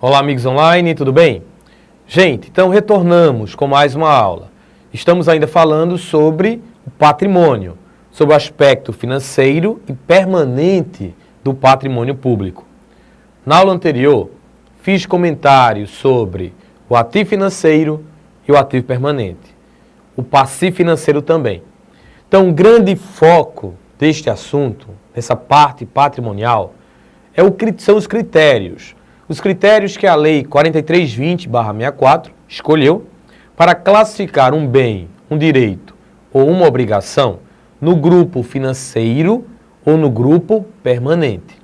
Olá, amigos online, tudo bem? Gente, então retornamos com mais uma aula. Estamos ainda falando sobre o patrimônio, sobre o aspecto financeiro e permanente do patrimônio público. Na aula anterior, fiz comentários sobre o ativo financeiro e o ativo permanente, o passivo financeiro também. Então, o grande foco deste assunto, dessa parte patrimonial, são os critérios. Os critérios que a Lei 4320/64 escolheu para classificar um bem, um direito ou uma obrigação no grupo financeiro ou no grupo permanente.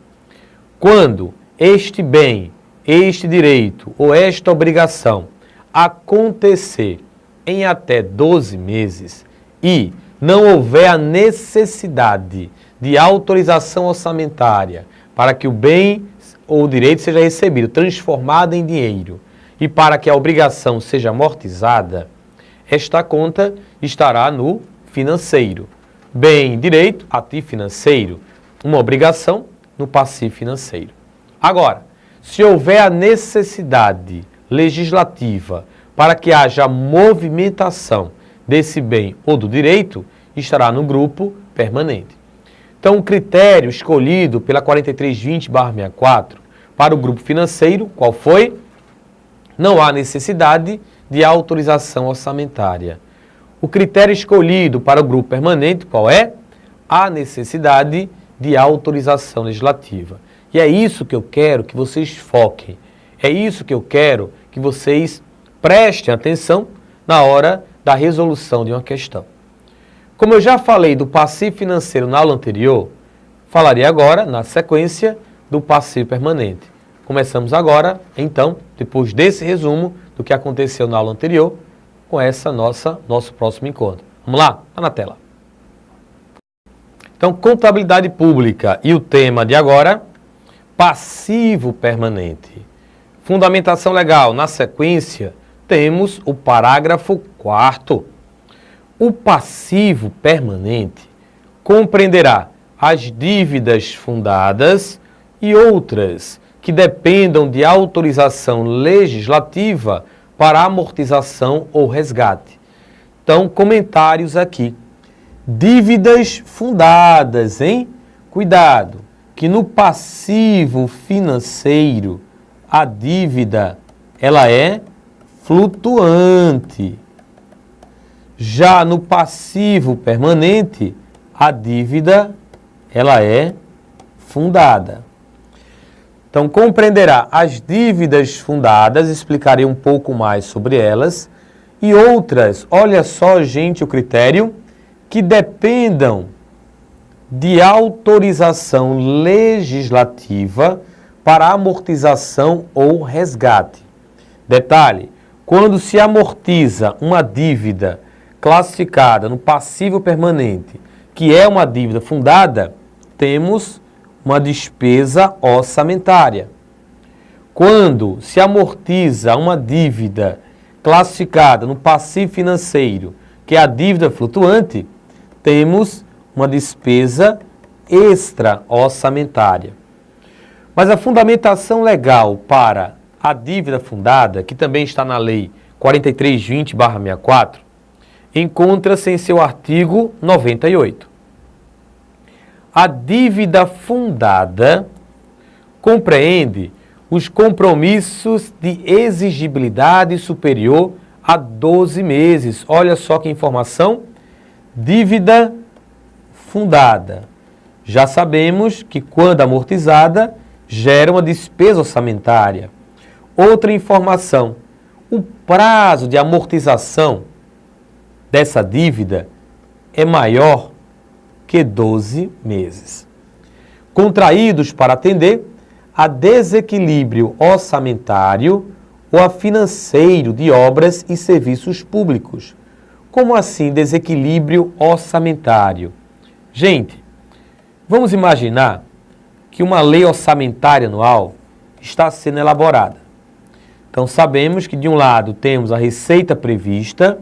Quando este bem, este direito ou esta obrigação acontecer em até 12 meses e não houver a necessidade de autorização orçamentária para que o bem ou o direito seja recebido, transformado em dinheiro, e para que a obrigação seja amortizada, esta conta estará no financeiro. Bem, direito, ativo financeiro, uma obrigação no passivo financeiro. Agora, se houver a necessidade legislativa para que haja movimentação desse bem ou do direito, estará no grupo permanente. Então, o critério escolhido pela 4320/64 para o grupo financeiro, qual foi? Não há necessidade de autorização orçamentária. O critério escolhido para o grupo permanente, qual é? Há necessidade de autorização legislativa. E é isso que eu quero que vocês foquem. É isso que eu quero que vocês prestem atenção na hora da resolução de uma questão. Como eu já falei do passivo financeiro na aula anterior, falarei agora, na sequência, do passivo permanente. Começamos agora, então, depois desse resumo do que aconteceu na aula anterior, com nosso próximo encontro. Vamos lá? Está na tela. Então, contabilidade pública e o tema de agora, passivo permanente. Fundamentação legal, na sequência, temos o parágrafo 4º. O passivo permanente compreenderá as dívidas fundadas e outras que dependam de autorização legislativa para amortização ou resgate. Então, comentários aqui. Dívidas fundadas, hein? Cuidado, que no passivo financeiro a dívida ela é flutuante. Já no passivo permanente, a dívida ela é fundada. Então, compreenderá as dívidas fundadas, explicarei um pouco mais sobre elas, e outras, olha só, gente, o critério, que dependam de autorização legislativa para amortização ou resgate. Detalhe, quando se amortiza uma dívida classificada no passivo permanente, que é uma dívida fundada, temos uma despesa orçamentária. Quando se amortiza uma dívida classificada no passivo financeiro, que é a dívida flutuante, temos uma despesa extra-orçamentária. Mas a fundamentação legal para a dívida fundada, que também está na Lei 4320/64, encontra-se em seu artigo 98. A dívida fundada compreende os compromissos de exigibilidade superior a 12 meses. Olha só que informação. Dívida fundada. Já sabemos que quando amortizada, gera uma despesa orçamentária. Outra informação. O prazo de amortização dessa dívida é maior que 12 meses. Contraídos para atender a desequilíbrio orçamentário ou a financeiro de obras e serviços públicos. Como assim desequilíbrio orçamentário? Gente, vamos imaginar que uma lei orçamentária anual está sendo elaborada. Então sabemos que de um lado temos a receita prevista,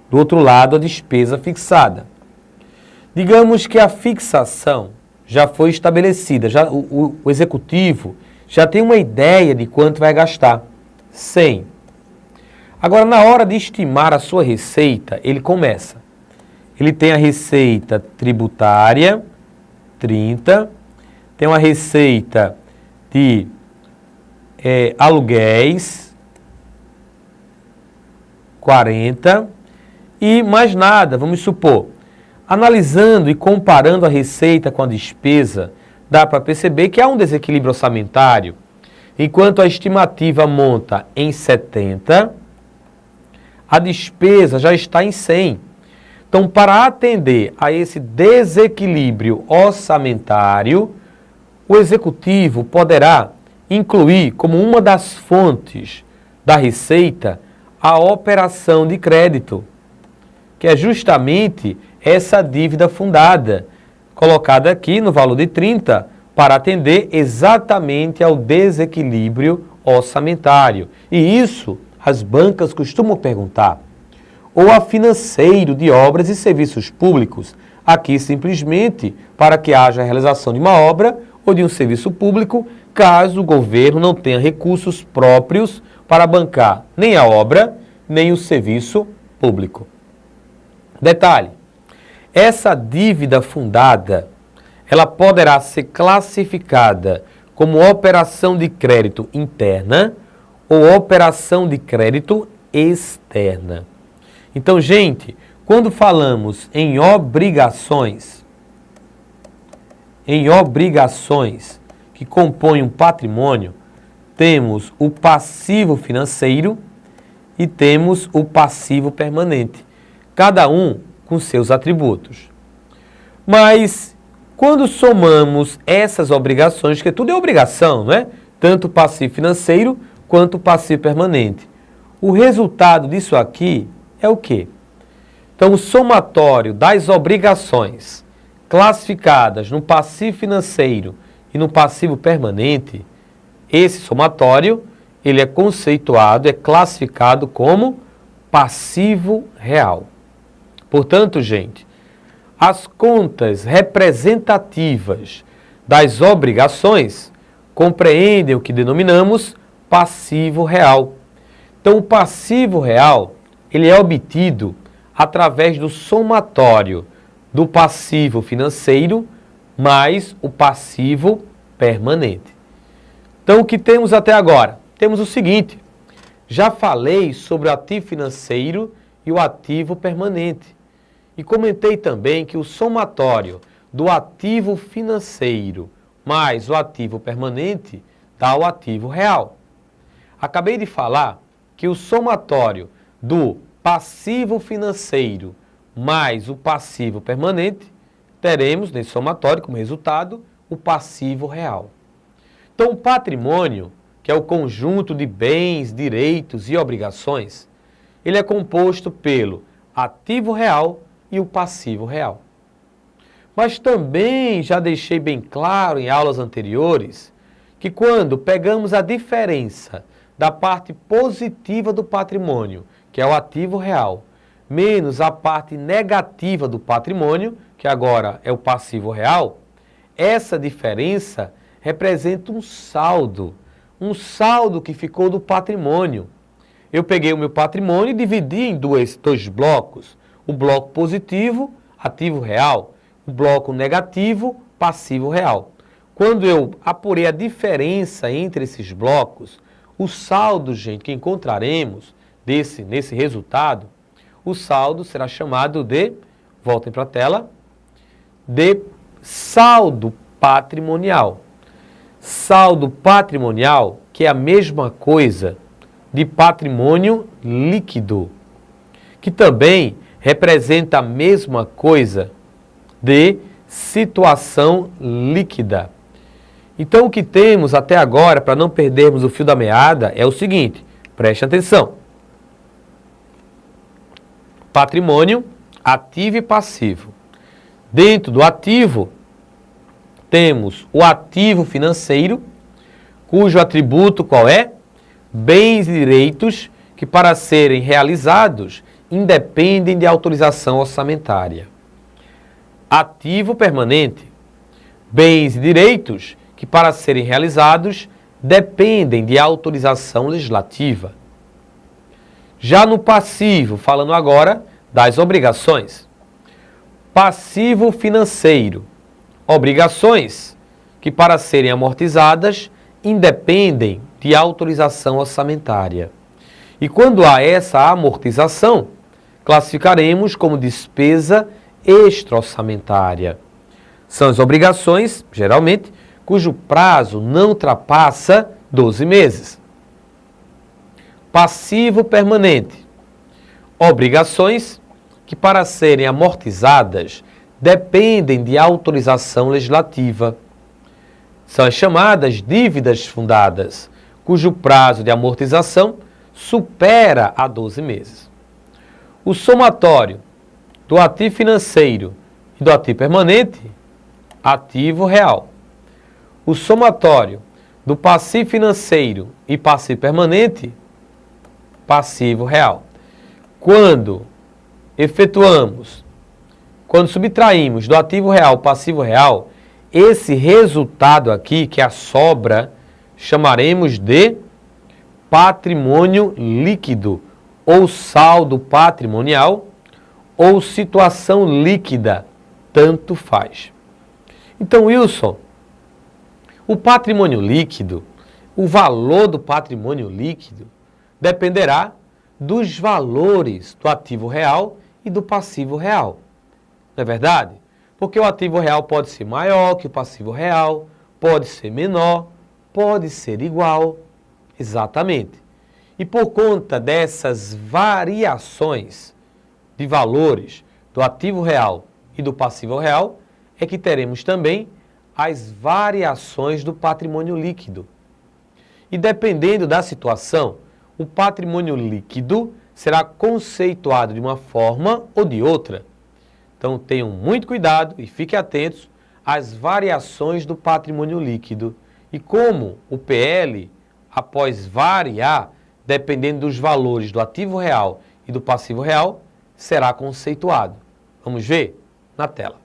do outro lado a despesa fixada. Digamos que a fixação já foi estabelecida, o executivo já tem uma ideia de quanto vai gastar. 100. Agora, na hora de estimar a sua receita, ele começa. Ele tem a receita tributária, 30. Tem uma receita de aluguéis, 40. E mais nada, vamos supor. Analisando e comparando a receita com a despesa, dá para perceber que há um desequilíbrio orçamentário. Enquanto a estimativa monta em 70, a despesa já está em 100. Então, para atender a esse desequilíbrio orçamentário, o executivo poderá incluir como uma das fontes da receita a operação de crédito, que é justamente essa dívida fundada, colocada aqui no valor de 30, para atender exatamente ao desequilíbrio orçamentário. E isso as bancas costumam perguntar. Ou a financeiro de obras e serviços públicos, aqui simplesmente para que haja a realização de uma obra ou de um serviço público, caso o governo não tenha recursos próprios para bancar nem a obra, nem o serviço público. Detalhe, essa dívida fundada, ela poderá ser classificada como operação de crédito interna ou operação de crédito externa. Então, gente, quando falamos em obrigações que compõem um patrimônio, temos o passivo financeiro e temos o passivo permanente, cada um com seus atributos. Mas, quando somamos essas obrigações, que tudo é obrigação, não é? Tanto o passivo financeiro quanto o passivo permanente. O resultado disso aqui é o quê? Então, o somatório das obrigações classificadas no passivo financeiro e no passivo permanente, esse somatório, ele é conceituado, é classificado como passivo real. Portanto, gente, as contas representativas das obrigações compreendem o que denominamos passivo real. Então, o passivo real, ele é obtido através do somatório do passivo financeiro mais o passivo permanente. Então, o que temos até agora? Temos o seguinte, já falei sobre o ativo financeiro e o ativo permanente. E comentei também que o somatório do ativo financeiro mais o ativo permanente dá o ativo real. Acabei de falar que o somatório do passivo financeiro mais o passivo permanente, teremos nesse somatório como resultado o passivo real. Então, o patrimônio, que é o conjunto de bens, direitos e obrigações, ele é composto pelo ativo real e o passivo real. Mas também já deixei bem claro em aulas anteriores que quando pegamos a diferença da parte positiva do patrimônio, que é o ativo real, menos a parte negativa do patrimônio, que agora é o passivo real, essa diferença representa um saldo que ficou do patrimônio. Eu peguei o meu patrimônio e dividi em dois blocos. O bloco positivo, ativo real, o bloco negativo, passivo real. Quando eu apurei a diferença entre esses blocos, o saldo, gente, que encontraremos nesse resultado, o saldo será chamado de, voltem para a tela, de saldo patrimonial. Saldo patrimonial, que é a mesma coisa de patrimônio líquido, que também representa a mesma coisa de situação líquida. Então, o que temos até agora, para não perdermos o fio da meada, é o seguinte, preste atenção. Patrimônio, ativo e passivo. Dentro do ativo, temos o ativo financeiro, cujo atributo qual é? Bens e direitos que, para serem realizados, independem de autorização orçamentária. Ativo permanente, bens e direitos que, para serem realizados, dependem de autorização legislativa. Já no passivo, falando agora das obrigações. Passivo financeiro. Obrigações que, para serem amortizadas, independem de autorização orçamentária. E quando há essa amortização, classificaremos como despesa extra-orçamentária. São as obrigações, geralmente, cujo prazo não ultrapassa 12 meses. Passivo permanente. Obrigações que, para serem amortizadas, dependem de autorização legislativa. São as chamadas dívidas fundadas, cujo prazo de amortização supera a 12 meses. O somatório do ativo financeiro e do ativo permanente, ativo real. O somatório do passivo financeiro e passivo permanente, passivo real. Quando subtraímos do ativo real o passivo real, esse resultado aqui, que é a sobra, chamaremos de patrimônio líquido, ou saldo patrimonial, ou situação líquida, tanto faz. Então, Wilson, o patrimônio líquido, o valor do patrimônio líquido, dependerá dos valores do ativo real e do passivo real. Não é verdade? Porque o ativo real pode ser maior que o passivo real, pode ser menor, pode ser igual. Exatamente. E por conta dessas variações de valores do ativo real e do passivo real, é que teremos também as variações do patrimônio líquido. E dependendo da situação, o patrimônio líquido será conceituado de uma forma ou de outra. Então tenham muito cuidado e fiquem atentos às variações do patrimônio líquido e como o PL, após variar, dependendo dos valores do ativo real e do passivo real, será conceituado. Vamos ver na tela.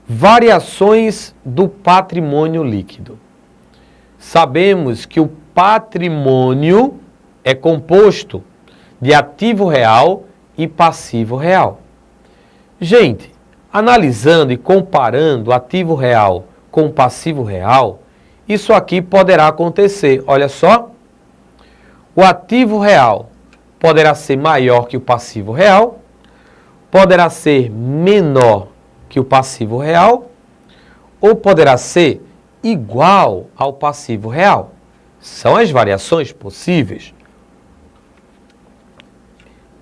Variações do patrimônio líquido. Sabemos que o patrimônio é composto de ativo real e passivo real. Gente, analisando e comparando o ativo real com o passivo real, isso aqui poderá acontecer. Olha só, o ativo real poderá ser maior que o passivo real, poderá ser menor que o passivo real, ou poderá ser igual ao passivo real. São as variações possíveis.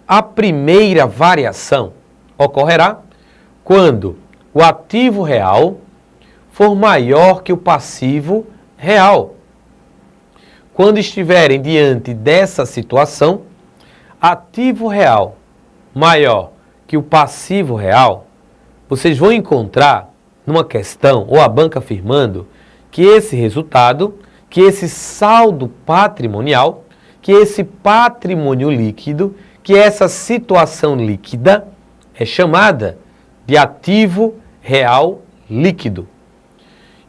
A primeira variação ocorrerá quando o ativo real for maior que o passivo real. Quando estiverem diante dessa situação, ativo real maior que o passivo real, vocês vão encontrar numa questão, ou a banca afirmando, que esse resultado, que esse saldo patrimonial, que esse patrimônio líquido, que essa situação líquida é chamada de ativo real líquido.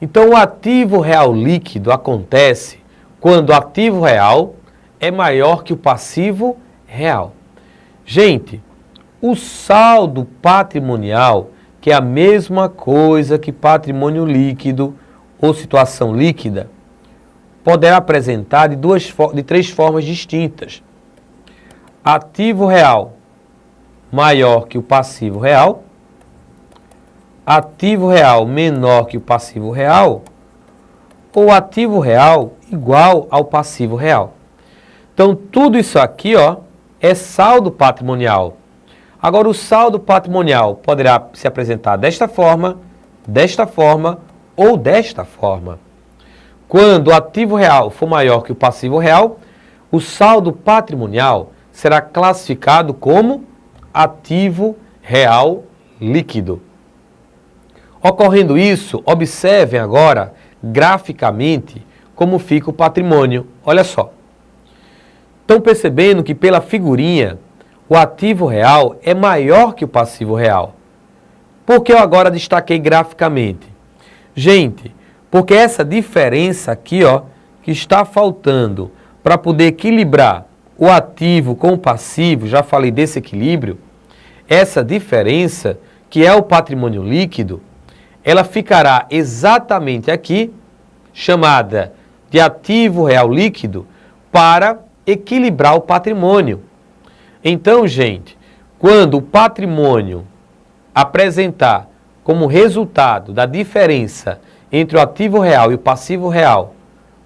Então, o ativo real líquido acontece quando o ativo real é maior que o passivo real. Gente, o saldo patrimonial, que é a mesma coisa que patrimônio líquido ou situação líquida, poderá apresentar de três formas distintas. Ativo real maior que o passivo real, ativo real menor que o passivo real, ou ativo real igual ao passivo real. Então, tudo isso aqui, ó, é saldo patrimonial. Agora, o saldo patrimonial poderá se apresentar desta forma ou desta forma. Quando o ativo real for maior que o passivo real, o saldo patrimonial será classificado como ativo real líquido. Ocorrendo isso, observem agora, graficamente, como fica o patrimônio. Olha só. Estão percebendo que pela figurinha, o ativo real é maior que o passivo real. Por que eu agora destaquei graficamente? Gente, porque essa diferença aqui, ó, que está faltando para poder equilibrar o ativo com o passivo, já falei desse equilíbrio, essa diferença, que é o patrimônio líquido, ela ficará exatamente aqui, chamada de ativo real líquido, para equilibrar o patrimônio. Então, gente, quando o patrimônio apresentar como resultado da diferença entre o ativo real e o passivo real,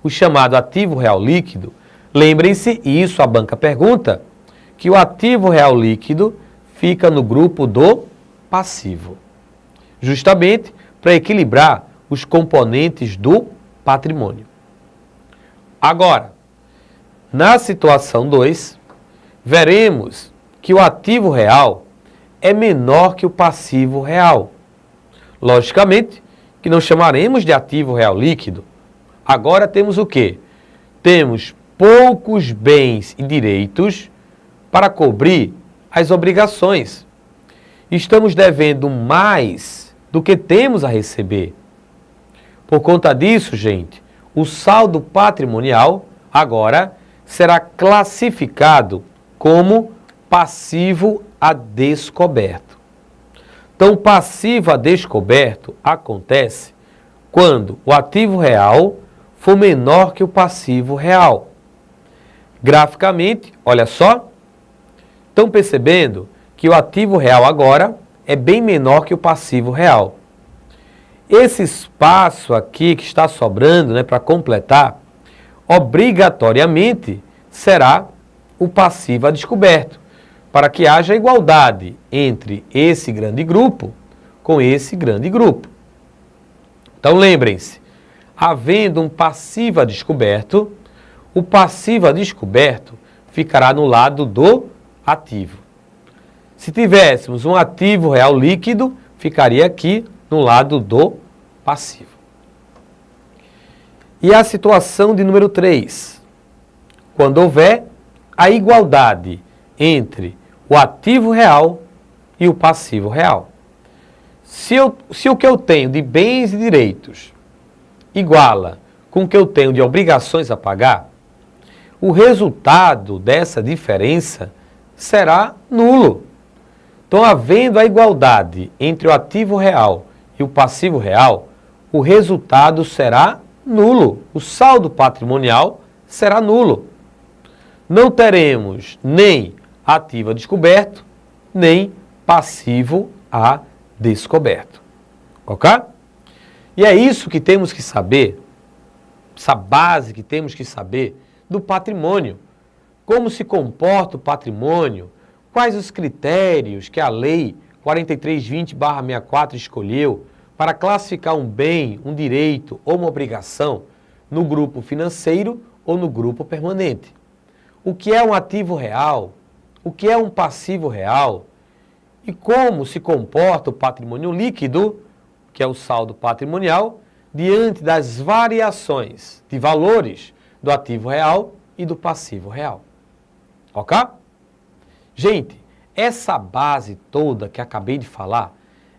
o chamado ativo real líquido, lembrem-se, e isso a banca pergunta, que o ativo real líquido fica no grupo do passivo, justamente para equilibrar os componentes do patrimônio. Agora, na situação 2, veremos que o ativo real é menor que o passivo real. Logicamente, que não chamaremos de ativo real líquido. Agora temos o quê? Temos poucos bens e direitos para cobrir as obrigações. Estamos devendo mais do que temos a receber. Por conta disso, gente, o saldo patrimonial agora será classificado como passivo a descoberto. Então, passivo a descoberto acontece quando o ativo real for menor que o passivo real. Graficamente, olha só, estão percebendo que o ativo real agora é bem menor que o passivo real. Esse espaço aqui que está sobrando, para completar, obrigatoriamente será o passivo a descoberto, para que haja igualdade entre esse grande grupo com esse grande grupo. Então lembrem-se, havendo um passivo a descoberto, o passivo a descoberto ficará no lado do ativo. Se tivéssemos um ativo real líquido, ficaria aqui no lado do passivo. E a situação de número 3, quando houver a igualdade entre o ativo real e o passivo real. Se o que eu tenho de bens e direitos iguala com o que eu tenho de obrigações a pagar, o resultado dessa diferença será nulo. Então, havendo a igualdade entre o ativo real e o passivo real, o resultado será nulo. O saldo patrimonial será nulo. Não teremos nem ativo a descoberto, nem passivo a descoberto. Ok? E é isso que temos que saber, essa base que temos que saber do patrimônio. Como se comporta o patrimônio, quais os critérios que a Lei 4320/64 escolheu para classificar um bem, um direito ou uma obrigação no grupo financeiro ou no grupo permanente. O que é um ativo real? O que é um passivo real? E como se comporta o patrimônio líquido, que é o saldo patrimonial, diante das variações de valores do ativo real e do passivo real. Ok? Gente, essa base toda que acabei de falar,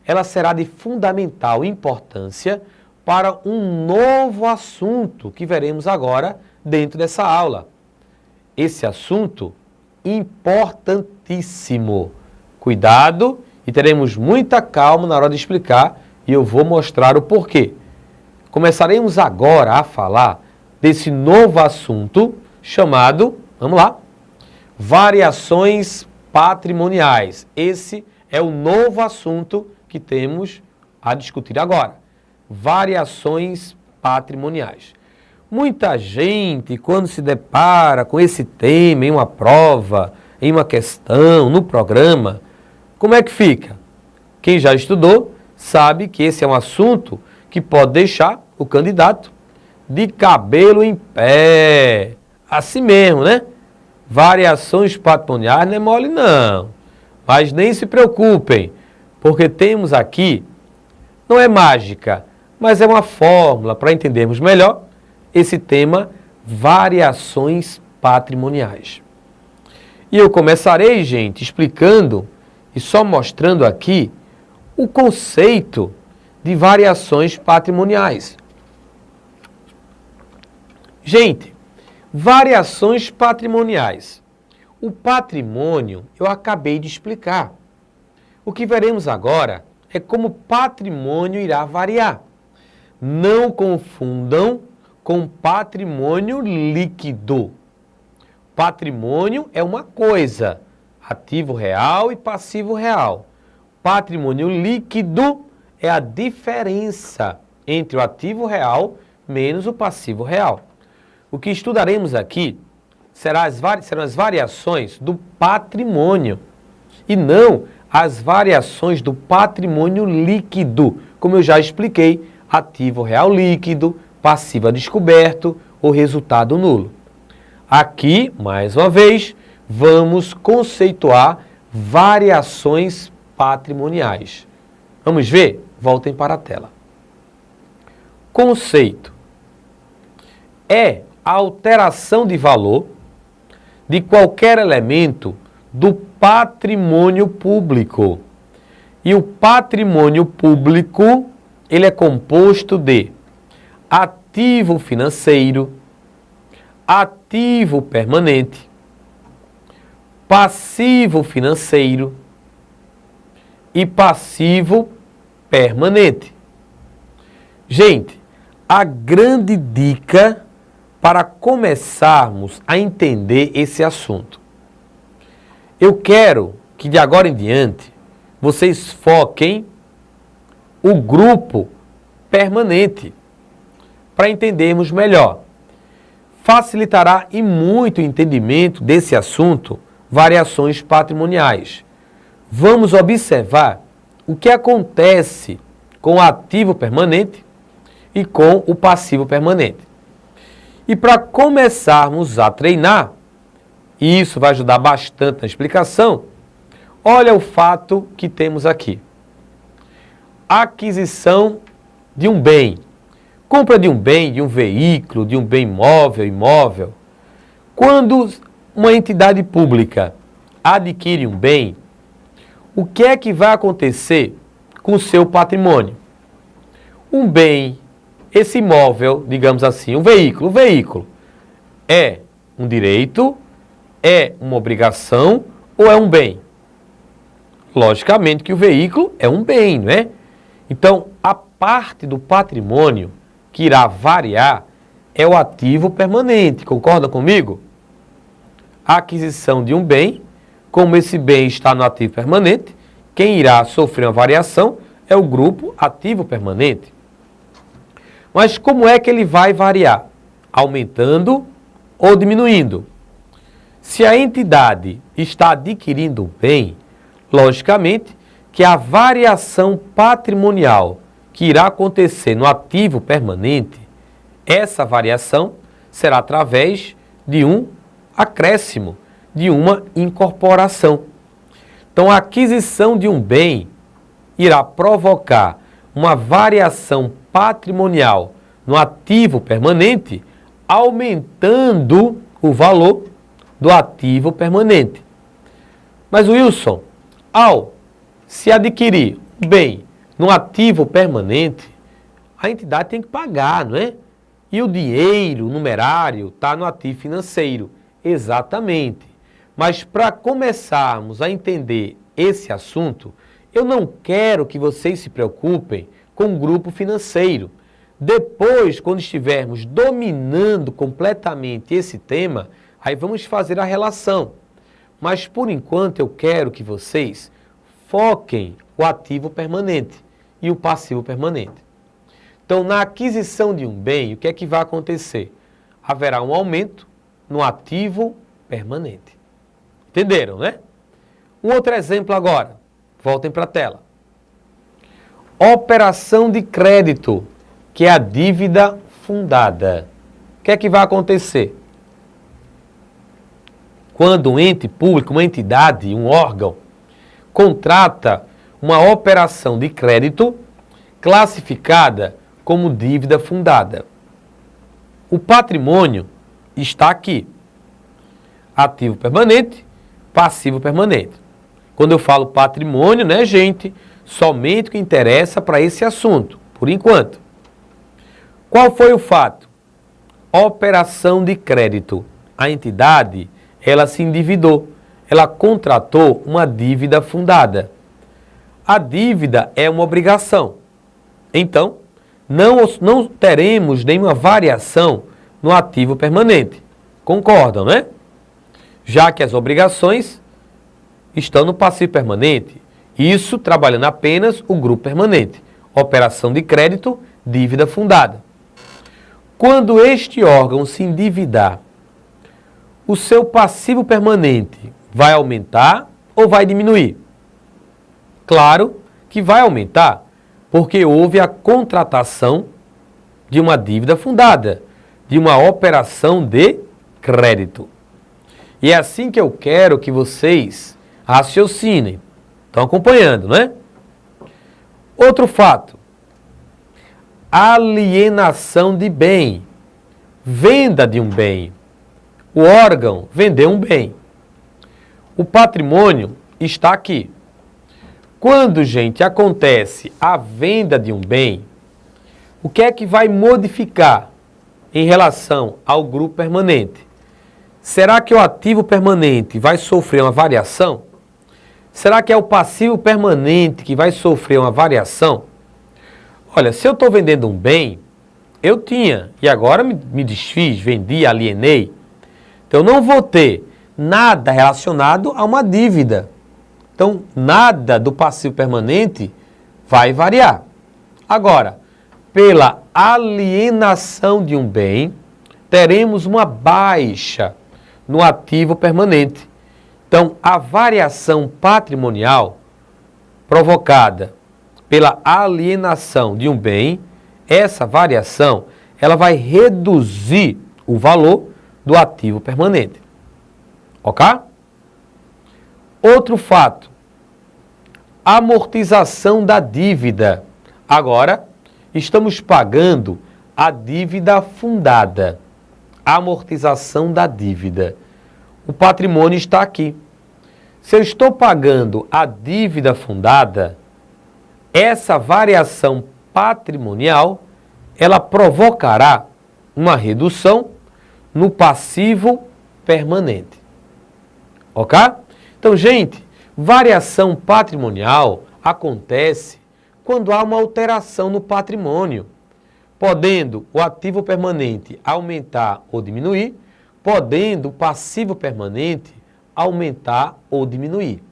ela será de fundamental importância para um novo assunto que veremos agora dentro dessa aula. Esse assunto importantíssimo. Cuidado e teremos muita calma na hora de explicar e eu vou mostrar o porquê. Começaremos agora a falar desse novo assunto chamado, vamos lá, variações patrimoniais. Esse é o novo assunto que temos a discutir agora. Variações patrimoniais. Muita gente, quando se depara com esse tema em uma prova, em uma questão, no programa, como é que fica? Quem já estudou sabe que esse é um assunto que pode deixar o candidato de cabelo em pé. Assim mesmo, né? Variações patrimoniais não é mole não. Mas nem se preocupem, porque temos aqui, não é mágica, mas é uma fórmula para entendermos melhor esse tema, variações patrimoniais. E eu começarei, gente, explicando e só mostrando aqui o conceito de variações patrimoniais. Gente, variações patrimoniais. O patrimônio eu acabei de explicar. O que veremos agora é como o patrimônio irá variar. Não confundam com patrimônio líquido. Patrimônio é uma coisa, ativo real e passivo real. Patrimônio líquido é a diferença entre o ativo real menos o passivo real. O que estudaremos aqui serão as variações do patrimônio e não as variações do patrimônio líquido, como eu já expliquei, ativo real líquido, passivo a descoberto ou resultado nulo. Aqui, mais uma vez, vamos conceituar variações patrimoniais. Vamos ver? Voltem para a tela. Conceito é a alteração de valor de qualquer elemento do patrimônio público. E o patrimônio público, ele é composto de ativo financeiro, ativo permanente, passivo financeiro e passivo permanente. Gente, a grande dica para começarmos a entender esse assunto. Eu quero que de agora em diante vocês foquem o grupo permanente para entendermos melhor. Facilitará e muito o entendimento desse assunto, variações patrimoniais. Vamos observar o que acontece com o ativo permanente e com o passivo permanente. E para começarmos a treinar, e isso vai ajudar bastante na explicação, olha o fato que temos aqui. Aquisição de um bem. Compra de um bem, de um veículo, de um bem móvel, imóvel. Quando uma entidade pública adquire um bem, o que é que vai acontecer com o seu patrimônio? Um bem, esse imóvel, digamos assim, um veículo. O veículo é um direito, é uma obrigação ou é um bem? Logicamente que o veículo é um bem, não é? Então, a parte do patrimônio que irá variar é o ativo permanente. Concorda comigo? A aquisição de um bem, como esse bem está no ativo permanente, quem irá sofrer uma variação é o grupo ativo permanente. Mas como é que ele vai variar? Aumentando ou diminuindo? Se a entidade está adquirindo um bem, logicamente que a variação patrimonial que irá acontecer no ativo permanente, essa variação será através de um acréscimo, de uma incorporação. Então, a aquisição de um bem irá provocar uma variação patrimonial no ativo permanente, aumentando o valor do ativo permanente. Mas, Wilson, ao se adquirir um bem no ativo permanente, a entidade tem que pagar, não é? E o dinheiro, o numerário, está no ativo financeiro. Exatamente. Mas para começarmos a entender esse assunto, eu não quero que vocês se preocupem com o grupo financeiro. Depois, quando estivermos dominando completamente esse tema, aí vamos fazer a relação. Mas, por enquanto, eu quero que vocês foquem o ativo permanente e o passivo permanente. Então, na aquisição de um bem, o que é que vai acontecer? Haverá um aumento no ativo permanente. Entenderam, né? Um outro exemplo agora. Voltem para a tela. Operação de crédito, que é a dívida fundada. O que é que vai acontecer? Quando um ente público, uma entidade, um órgão, contrata uma operação de crédito classificada como dívida fundada. O patrimônio está aqui. Ativo permanente, passivo permanente. Quando eu falo patrimônio, né, gente, somente o que interessa para esse assunto, por enquanto. Qual foi o fato? Operação de crédito. A entidade, ela se endividou, ela contratou uma dívida fundada. A dívida é uma obrigação. Então, não teremos nenhuma variação no ativo permanente. Concordam, né? Já que as obrigações estão no passivo permanente. Isso trabalhando apenas o grupo permanente. Operação de crédito, dívida fundada. Quando este órgão se endividar, o seu passivo permanente vai aumentar ou vai diminuir? Claro que vai aumentar, porque houve a contratação de uma dívida fundada, de uma operação de crédito. E é assim que eu quero que vocês raciocinem. Estão acompanhando, não é? Outro fato. Alienação de bem. Venda de um bem. O órgão vendeu um bem. O patrimônio está aqui. Quando, gente, acontece a venda de um bem, o que é que vai modificar em relação ao grupo permanente? Será que o ativo permanente vai sofrer uma variação? Será que é o passivo permanente que vai sofrer uma variação? Olha, se eu estou vendendo um bem, eu tinha, e agora me desfiz, vendi, alienei. Então, eu não vou ter nada relacionado a uma dívida. Então, nada do passivo permanente vai variar. Agora, pela alienação de um bem, teremos uma baixa no ativo permanente. Então, a variação patrimonial provocada pela alienação de um bem, essa variação, ela vai reduzir o valor do ativo permanente. Ok? Outro fato, amortização da dívida. Agora, estamos pagando a dívida fundada. Amortização da dívida. O patrimônio está aqui. Se eu estou pagando a dívida fundada, essa variação patrimonial, ela provocará uma redução no passivo permanente. Ok? Então, gente, variação patrimonial acontece quando há uma alteração no patrimônio, podendo o ativo permanente aumentar ou diminuir, podendo o passivo permanente aumentar ou diminuir.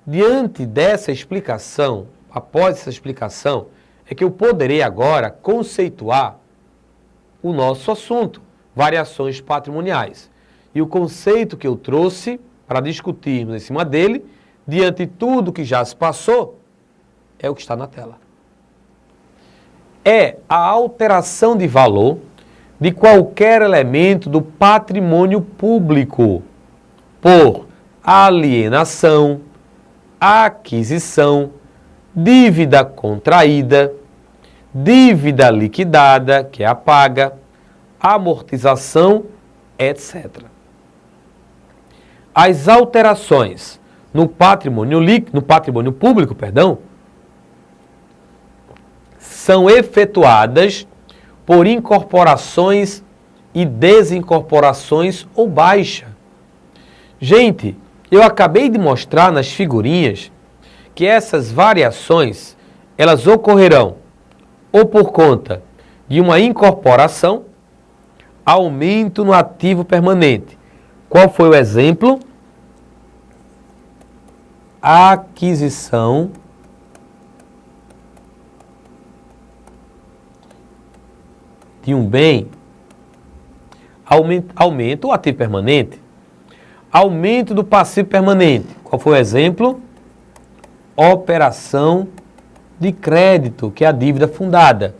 Diante dessa explicação, após essa explicação, é que eu poderei agora conceituar o nosso assunto, variações patrimoniais. E o conceito que eu trouxe para discutirmos em cima dele, diante de tudo que já se passou, é o que está na tela. É a alteração de valor de qualquer elemento do patrimônio público por alienação, aquisição, dívida contraída, dívida liquidada, que é a paga, amortização, etc. As alterações no patrimônio público, são efetuadas por incorporações e desincorporações ou baixa. Gente, eu acabei de mostrar nas figurinhas que essas variações, elas ocorrerão ou por conta de uma incorporação, aumento no ativo permanente. Qual foi o exemplo? Aquisição de um bem, aumento o ativo permanente, aumento do passivo permanente. Qual foi o exemplo? Operação de crédito, que é a dívida fundada.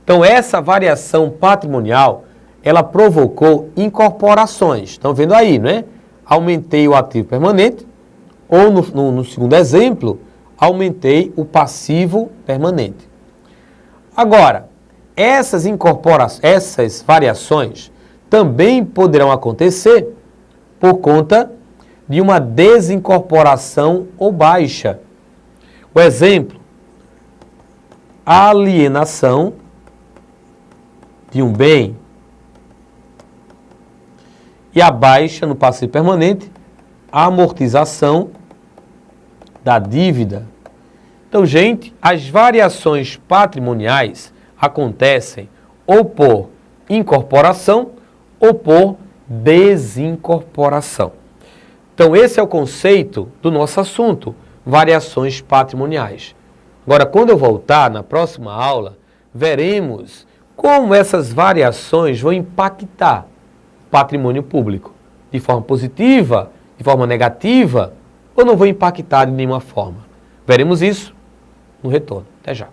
Então, essa variação patrimonial, ela provocou incorporações. Estão vendo aí, não é? Aumentei o ativo permanente, ou no segundo exemplo, aumentei o passivo permanente. Agora, essas variações também poderão acontecer por conta de uma desincorporação ou baixa. O exemplo, alienação de um bem e a baixa no passivo permanente, a amortização da dívida. Então, gente, as variações patrimoniais acontecem ou por incorporação ou por desincorporação. Então, esse é o conceito do nosso assunto, variações patrimoniais. Agora, quando eu voltar na próxima aula, veremos como essas variações vão impactar o patrimônio público. De forma positiva, de forma negativa, ou não vão impactar de nenhuma forma. Veremos isso no retorno. Até já.